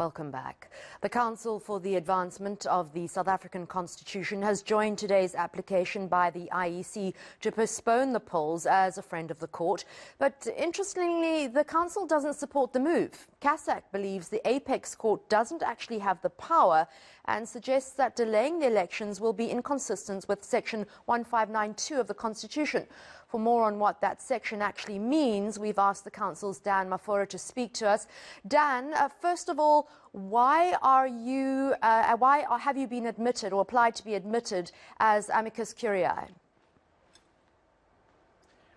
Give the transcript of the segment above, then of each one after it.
Welcome back. The Council for the Advancement of the South African Constitution has joined today's application by the IEC to postpone the polls as a friend of the court. But interestingly, the Council doesn't support the move. Casac believes the apex court doesn't actually have the power and suggests that delaying the elections will be inconsistent with Section 1592 of the Constitution. For more on what that section actually means, we've asked the Council's Dan Mafora to speak to us. Dan, first of all, why have you been admitted or applied to be admitted as amicus curiae?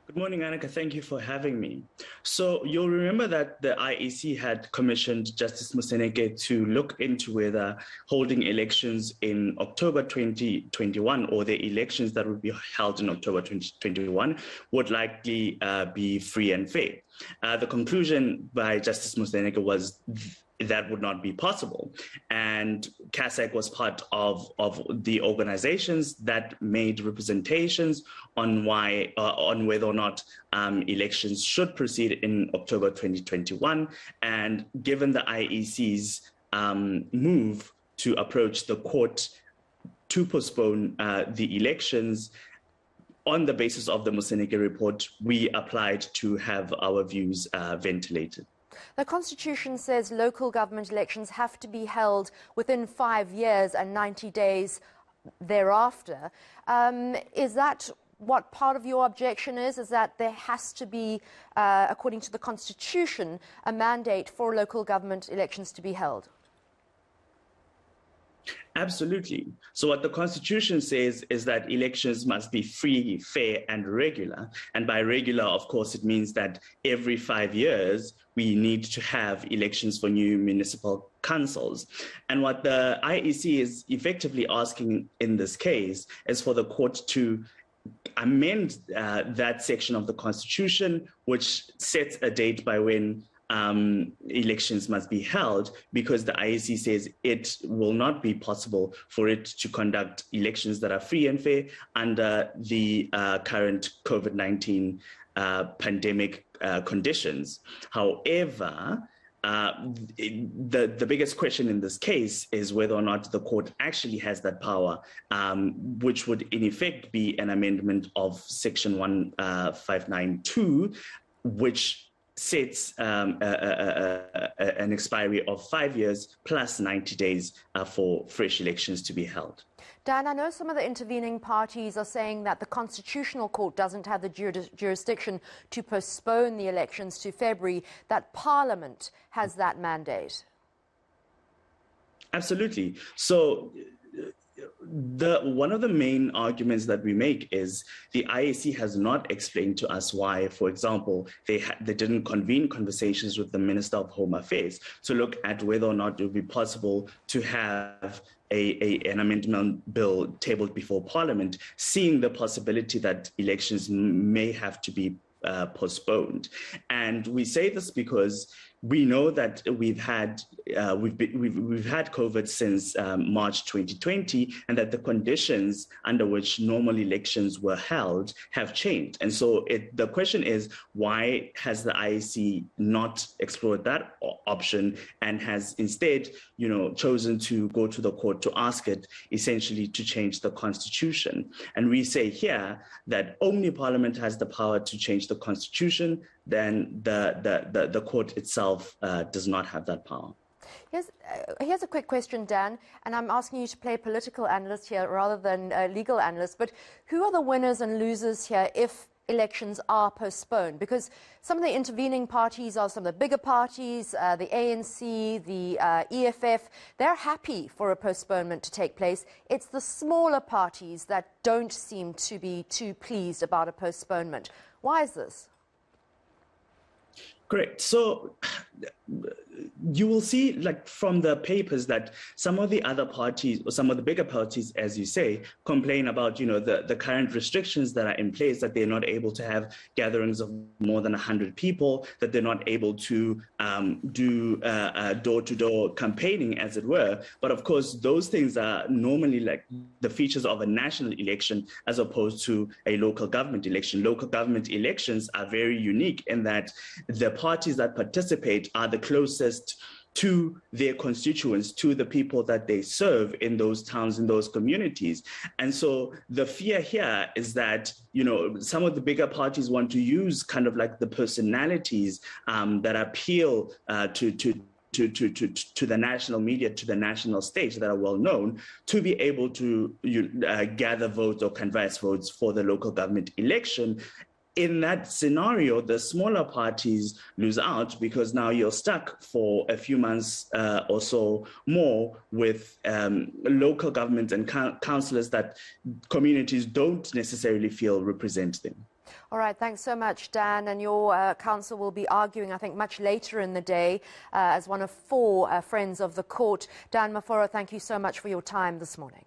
Good morning, Annika. Thank you for having me. So you'll remember that the IEC had commissioned Justice Moseneke to look into whether holding elections in October 2021 or the elections that would be held in October 2021 would likely be free and fair. The conclusion by Justice Moseneke was that would not be possible. And Casac was part of the organizations that made representations on whether or not elections should proceed in October 2021. And given the IEC's move to approach the court to postpone the elections, on the basis of the Moseneke report, we applied to have our views ventilated. The Constitution says local government elections have to be held within 5 years and 90 days thereafter. Is that what part of your objection is? Is that there has to be, according to the Constitution, a mandate for local government elections to be held? Absolutely. So what the Constitution says is that elections must be free, fair, and regular. And by regular, of course, it means that every 5 years, we need to have elections for new municipal councils. And what the IEC is effectively asking in this case is for the court to amend that section of the Constitution, which sets a date by when elections must be held, because the IEC says it will not be possible for it to conduct elections that are free and fair under the current COVID-19 pandemic conditions. However, the biggest question in this case is whether or not the court actually has that power, which would in effect be an amendment of Section 1592, which sets an expiry of 5 years plus 90 days for fresh elections to be held. Dan, I know some of the intervening parties are saying that the Constitutional Court doesn't have the jurisdiction to postpone the elections to February, that Parliament has that mandate. Absolutely. So one of the main arguments that we make is the IEC has not explained to us why, for example, they didn't convene conversations with the Minister of Home Affairs to look at whether or not it would be possible to have an amendment bill tabled before Parliament, seeing the possibility that elections may have to be postponed. And we say this because we know that we've had COVID since March 2020, and that the conditions under which normal elections were held have changed. And so the question is, why has the IEC not explored that option and has instead, chosen to go to the court to ask it essentially to change the Constitution? And we say here that only Parliament has the power to change the Constitution. Then the court itself does not have that power. Here's a quick question, Dan, and I'm asking you to play political analyst here rather than legal analyst, but who are the winners and losers here if elections are postponed? Because some of the intervening parties are some of the bigger parties, the ANC, the EFF, they're happy for a postponement to take place. It's the smaller parties that don't seem to be too pleased about a postponement. Why is this? Correct. So you will see, like, from the papers that some of the other parties, or some of the bigger parties, as you say, complain about, the current restrictions that are in place, that they're not able to have gatherings of more than 100 people, that they're not able to do door-to-door campaigning, as it were. But of course, those things are normally like the features of a national election as opposed to a local government election. Local government elections are very unique in that the parties that participate are the closest to their constituents, to the people that they serve in those towns, in those communities. And so the fear here is that, some of the bigger parties want to use kind of like the personalities that appeal to the national media, to the national stage, that are well known, to be able to gather votes or canvass votes for the local government election. In that scenario, the smaller parties lose out, because now you're stuck for a few months or so more with local governments and councillors that communities don't necessarily feel represent them. All right, thanks so much, Dan. And your council will be arguing, I think, much later in the day as one of 4 friends of the court. Dan Mafora, thank you so much for your time this morning.